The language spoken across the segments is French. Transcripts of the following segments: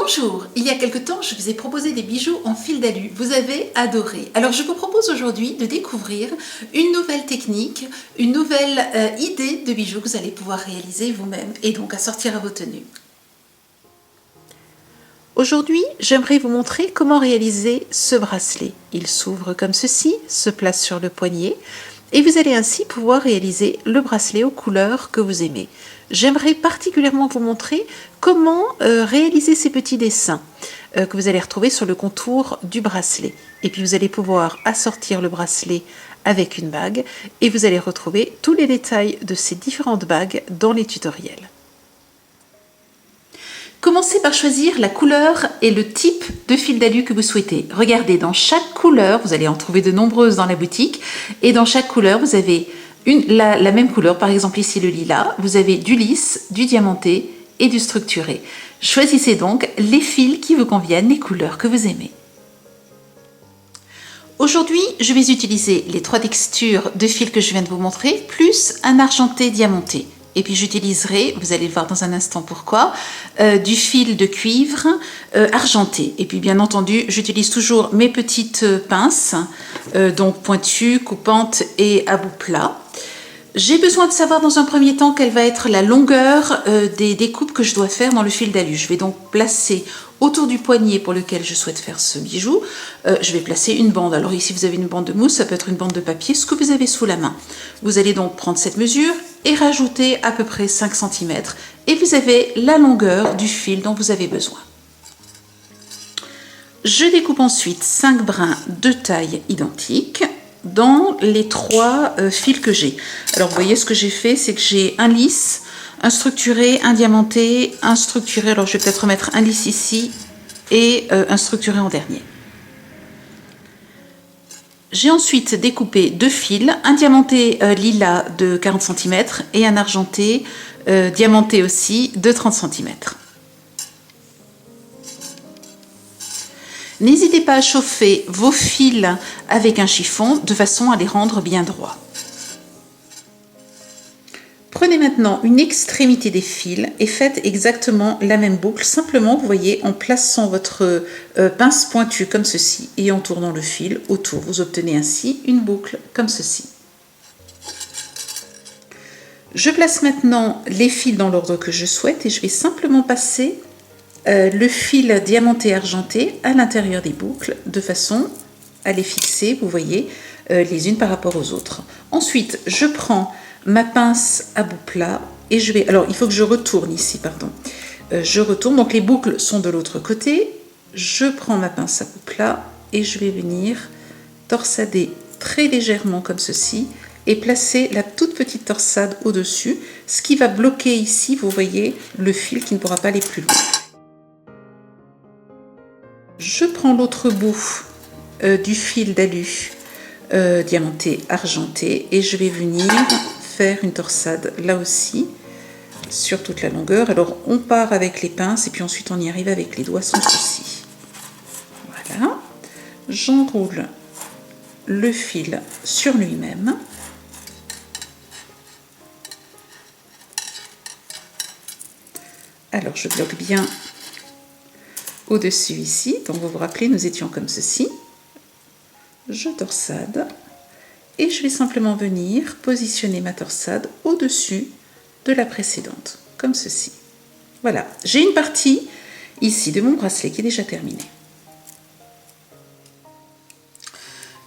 Bonjour, il y a quelque temps, je vous ai proposé des bijoux en fil d'alu. Vous avez adoré. Alors, je vous propose aujourd'hui de découvrir une nouvelle technique, une nouvelle idée de bijoux que vous allez pouvoir réaliser vous-même et donc assortir à vos tenues. Aujourd'hui, j'aimerais vous montrer comment réaliser ce bracelet. Il s'ouvre comme ceci, se place sur le poignet et vous allez ainsi pouvoir réaliser le bracelet aux couleurs que vous aimez. J'aimerais particulièrement vous montrer comment réaliser ces petits dessins que vous allez retrouver sur le contour du bracelet. Et puis vous allez pouvoir assortir le bracelet avec une bague et vous allez retrouver tous les détails de ces différentes bagues dans les tutoriels. Commencez par choisir la couleur et le type de fil d'alu que vous souhaitez. Regardez, dans chaque couleur, vous allez en trouver de nombreuses dans la boutique, et dans chaque couleur, vous avez la même couleur, par exemple ici le lilas, vous avez du lisse, du diamanté et du structuré. Choisissez donc les fils qui vous conviennent, les couleurs que vous aimez. Aujourd'hui, je vais utiliser les 3 textures de fils que je viens de vous montrer, plus un argenté diamanté. Et puis j'utiliserai, vous allez le voir dans un instant pourquoi, du fil de cuivre argenté. Et puis bien entendu, j'utilise toujours mes petites pinces, donc pointues, coupantes et à bout plat. J'ai besoin de savoir dans un premier temps quelle va être la longueur des découpes que je dois faire dans le fil d'alu. Je vais donc placer autour du poignet pour lequel je souhaite faire ce bijou, je vais placer une bande. Alors ici vous avez une bande de mousse, ça peut être une bande de papier, ce que vous avez sous la main. Vous allez donc prendre cette mesure et rajouter à peu près 5 cm et vous avez la longueur du fil dont vous avez besoin. Je découpe ensuite 5 brins de taille identique dans les 3 fils que j'ai. Alors vous voyez, ce que j'ai fait, c'est que j'ai un lisse, un structuré, un diamanté, un structuré. Alors je vais peut-être remettre un lisse ici et un structuré en dernier. J'ai ensuite découpé 2 fils, un diamanté lilas de 40 cm et un argenté diamanté aussi de 30 cm. N'hésitez pas à chauffer vos fils avec un chiffon de façon à les rendre bien droits. Prenez maintenant une extrémité des fils et faites exactement la même boucle, simplement vous voyez en plaçant votre pince pointue comme ceci et en tournant le fil autour. Vous obtenez ainsi une boucle comme ceci. Je place maintenant les fils dans l'ordre que je souhaite et je vais simplement passer le fil diamanté argenté à l'intérieur des boucles de façon à les fixer, vous voyez, les unes par rapport aux autres. Ensuite, je prends ma pince à bout plat et je vais... Alors, il faut que je retourne ici, pardon. Je retourne, donc les boucles sont de l'autre côté. Je prends ma pince à bout plat et je vais venir torsader très légèrement comme ceci et placer la toute petite torsade au-dessus, ce qui va bloquer ici, vous voyez, le fil qui ne pourra pas aller plus loin. Je prends l'autre bout du fil d'alu diamanté argenté et je vais venir faire une torsade là aussi sur toute la longueur. Alors on part avec les pinces et puis ensuite on y arrive avec les doigts sans souci. Voilà, j'enroule le fil sur lui-même. Alors je bloque bien au-dessus ici, donc vous vous rappelez, nous étions comme ceci. Je torsade et je vais simplement venir positionner ma torsade au-dessus de la précédente, comme ceci. Voilà, j'ai une partie ici de mon bracelet qui est déjà terminée.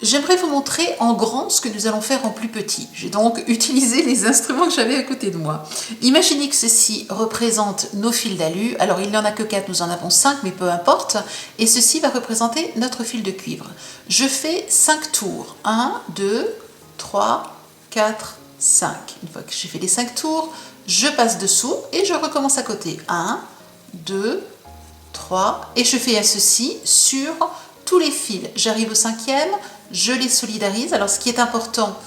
J'aimerais vous montrer en grand ce que nous allons faire en plus petit. J'ai donc utilisé les instruments que j'avais à côté de moi. Imaginez que ceci représente nos fils d'alu. Alors il n'y en a que 4, nous en avons 5, mais peu importe. Et ceci va représenter notre fil de cuivre. Je fais 5 tours. 1, 2, 3, 4, 5. Une fois que j'ai fait les 5 tours, je passe dessous et je recommence à côté. 1, 2, 3. Et je fais à ceci sur tous les fils. J'arrive au 5e. Je les solidarise. Alors ce qui est important,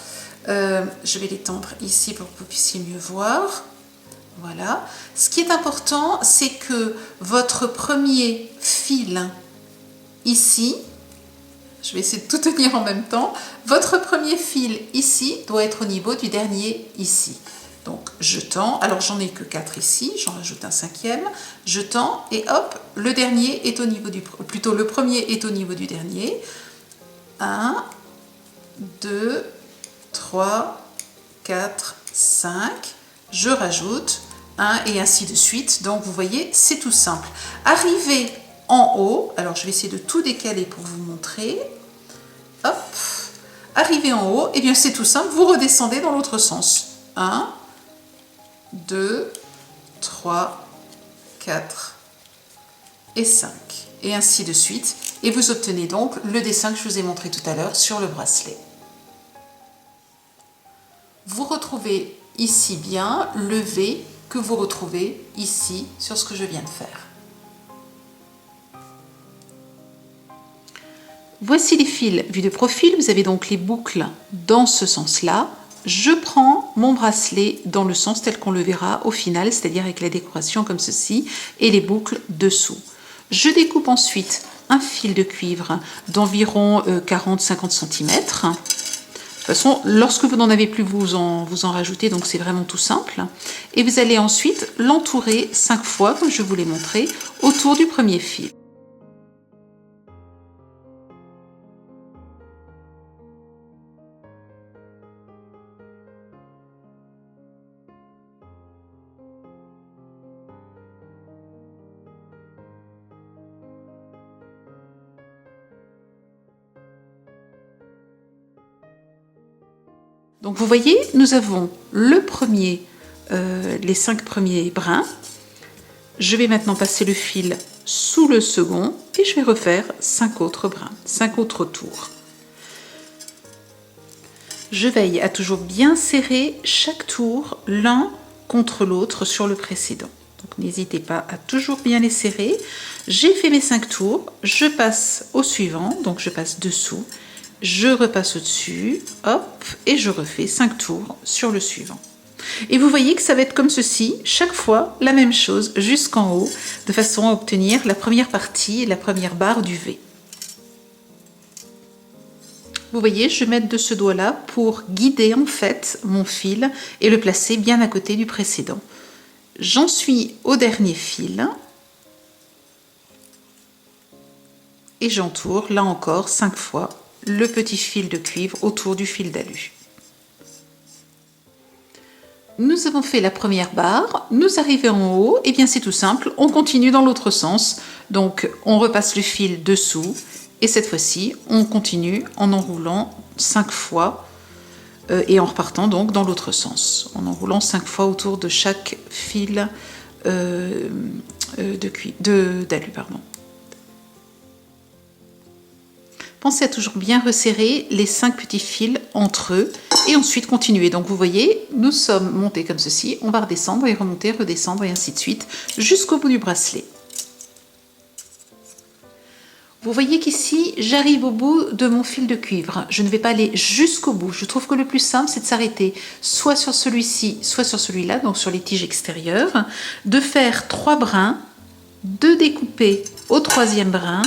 je vais les tendre ici pour que vous puissiez mieux voir. Voilà. Ce qui est important, c'est que votre premier fil ici, je vais essayer de tout tenir en même temps, votre premier fil ici doit être au niveau du dernier ici. Donc je tends, alors j'en ai que 4 ici, j'en rajoute un 5e, je tends et hop, le dernier est au niveau du, plutôt le premier est au niveau du dernier. 1, 2, 3, 4, 5, je rajoute 1 et ainsi de suite. Donc vous voyez, c'est tout simple. Arrivé en haut, alors je vais essayer de tout décaler pour vous montrer. Hop, arrivé en haut, et bien c'est tout simple, vous redescendez dans l'autre sens. 1, 2, 3, 4 et 5. Et ainsi de suite. Et vous obtenez donc le dessin que je vous ai montré tout à l'heure sur le bracelet. Vous retrouvez ici bien le V que vous retrouvez ici sur ce que je viens de faire. Voici les fils vus de profil. Vous avez donc les boucles dans ce sens-là. Je prends mon bracelet dans le sens tel qu'on le verra au final, c'est-à-dire avec la décoration comme ceci et les boucles dessous. Je découpe ensuite un fil de cuivre d'environ 40-50 cm. De toute façon, lorsque vous n'en avez plus, vous en rajoutez, donc c'est vraiment tout simple. Et vous allez ensuite l'entourer 5 fois, comme je vous l'ai montré, autour du premier fil. Donc vous voyez, nous avons les 5 premiers brins. Je vais maintenant passer le fil sous le second et je vais refaire 5 autres brins, 5 autres tours. Je veille à toujours bien serrer chaque tour l'un contre l'autre sur le précédent. Donc n'hésitez pas à toujours bien les serrer. J'ai fait mes 5 tours, je passe au suivant, donc je passe dessous. Je repasse au-dessus, hop, et je refais 5 tours sur le suivant. Et vous voyez que ça va être comme ceci, chaque fois la même chose jusqu'en haut, de façon à obtenir la première partie et la première barre du V. Vous voyez, je vais mettre de ce doigt-là pour guider en fait mon fil et le placer bien à côté du précédent. J'en suis au dernier fil et j'entoure là encore 5 fois le petit fil de cuivre autour du fil d'alu. Nous avons fait la première barre, nous arrivons en haut, et bien c'est tout simple, on continue dans l'autre sens. Donc on repasse le fil dessous, et cette fois-ci on continue en enroulant 5 fois, et en repartant donc dans l'autre sens, en enroulant 5 fois autour de chaque fil d'alu. Pensez à toujours bien resserrer les 5 petits fils entre eux et ensuite continuer. Donc vous voyez, nous sommes montés comme ceci, on va redescendre et remonter, redescendre et ainsi de suite jusqu'au bout du bracelet. Vous voyez qu'ici, j'arrive au bout de mon fil de cuivre. Je ne vais pas aller jusqu'au bout. Je trouve que le plus simple, c'est de s'arrêter soit sur celui-ci, soit sur celui-là, donc sur les tiges extérieures, de faire 3 brins, de découper au 3e brin,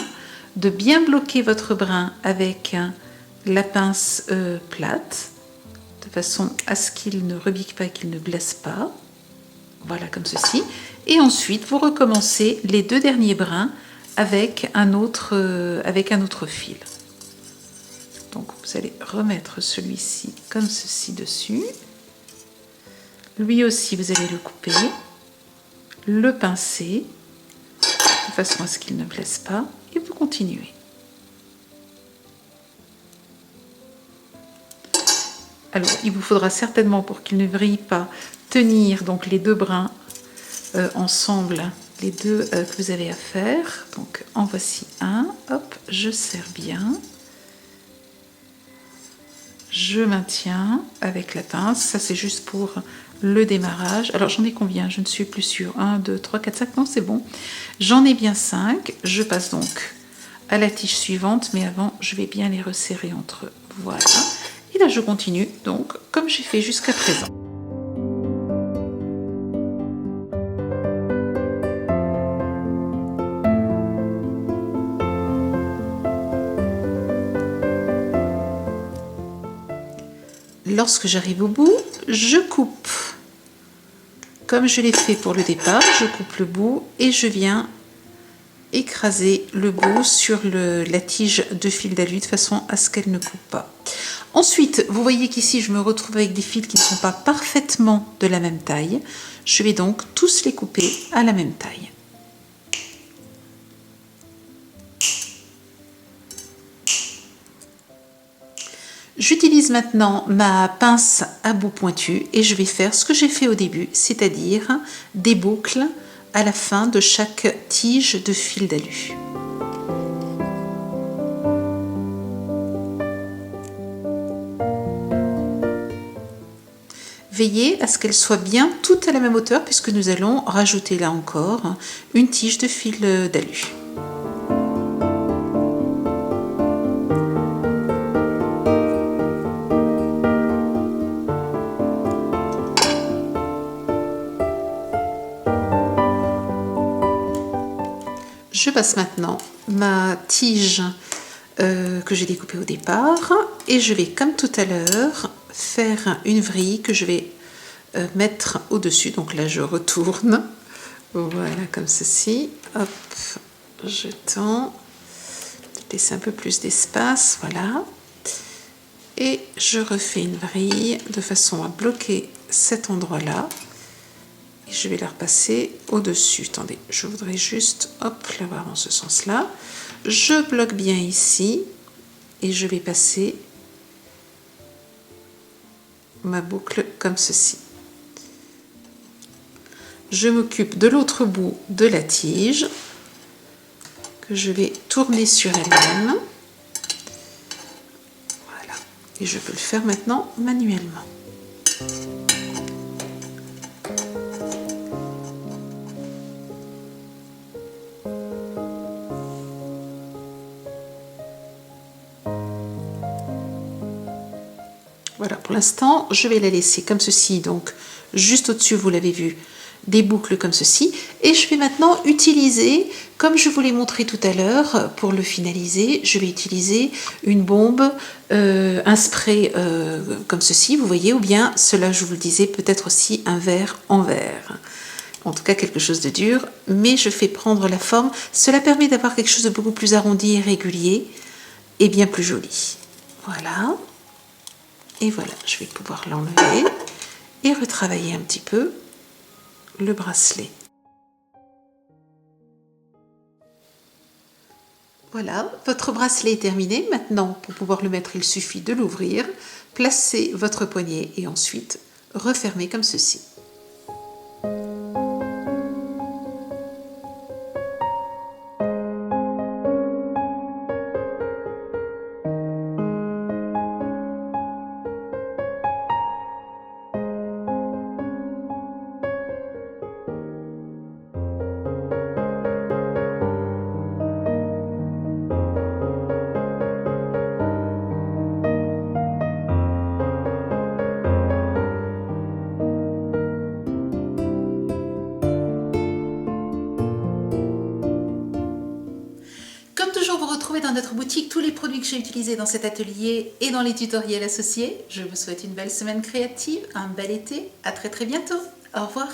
de bien bloquer votre brin avec la pince plate, de façon à ce qu'il ne rebique pas, qu'il ne blesse pas. Voilà, comme ceci. Et ensuite, vous recommencez les 2 derniers brins avec un autre fil. Donc, vous allez remettre celui-ci comme ceci dessus. Lui aussi, vous allez le couper, le pincer, de façon à ce qu'il ne blesse pas. Et vous continuez. Alors, il vous faudra certainement, pour qu'il ne vrille pas, tenir donc les 2 brins ensemble, les 2 que vous avez à faire. Donc, en voici un. Hop, je serre bien. Je maintiens avec la pince. Ça, c'est juste pour le démarrage. Alors, j'en ai combien? Je ne suis plus sûre. 1, 2, 3, 4, 5. Non, c'est bon. J'en ai bien 5. Je passe donc à la tige suivante, mais avant, je vais bien les resserrer entre eux. Voilà. Et là, je continue, donc, comme j'ai fait jusqu'à présent. Lorsque j'arrive au bout, je coupe comme je l'ai fait pour le départ, je coupe le bout et je viens écraser le bout sur la tige de fil d'alu de façon à ce qu'elle ne coupe pas. Ensuite, vous voyez qu'ici je me retrouve avec des fils qui ne sont pas parfaitement de la même taille. Je vais donc tous les couper à la même taille. J'utilise maintenant ma pince à bout pointu et je vais faire ce que j'ai fait au début, c'est-à-dire des boucles à la fin de chaque tige de fil d'alu. Veillez à ce qu'elles soient bien toutes à la même hauteur puisque nous allons rajouter là encore une tige de fil d'alu. Je passe maintenant ma tige que j'ai découpée au départ et je vais, comme tout à l'heure, faire une vrille que je vais mettre au-dessus. Donc là, je retourne. Voilà, comme ceci. Hop, je tends. Laisser un peu plus d'espace. Voilà. Et je refais une vrille de façon à bloquer cet endroit-là. Et je vais la repasser au-dessus. Attendez, je voudrais juste, hop, l'avoir en ce sens-là. Je bloque bien ici et je vais passer ma boucle comme ceci. Je m'occupe de l'autre bout de la tige que je vais tourner sur elle-même. Voilà. Et je peux le faire maintenant manuellement. Voilà, pour l'instant, je vais la laisser comme ceci, donc juste au-dessus, vous l'avez vu, des boucles comme ceci. Et je vais maintenant utiliser, comme je vous l'ai montré tout à l'heure, pour le finaliser, je vais utiliser une bombe, un spray comme ceci, vous voyez, ou bien, cela je vous le disais, peut-être aussi un verre en verre. En tout cas, quelque chose de dur, mais je fais prendre la forme. Cela permet d'avoir quelque chose de beaucoup plus arrondi et régulier, et bien plus joli. Voilà. Et voilà, je vais pouvoir l'enlever et retravailler un petit peu le bracelet. Voilà, votre bracelet est terminé. Maintenant, pour pouvoir le mettre, il suffit de l'ouvrir, placer votre poignet et ensuite refermer comme ceci. Comme toujours, vous retrouvez dans notre boutique tous les produits que j'ai utilisés dans cet atelier et dans les tutoriels associés. Je vous souhaite une belle semaine créative, un bel été. À très bientôt. Au revoir.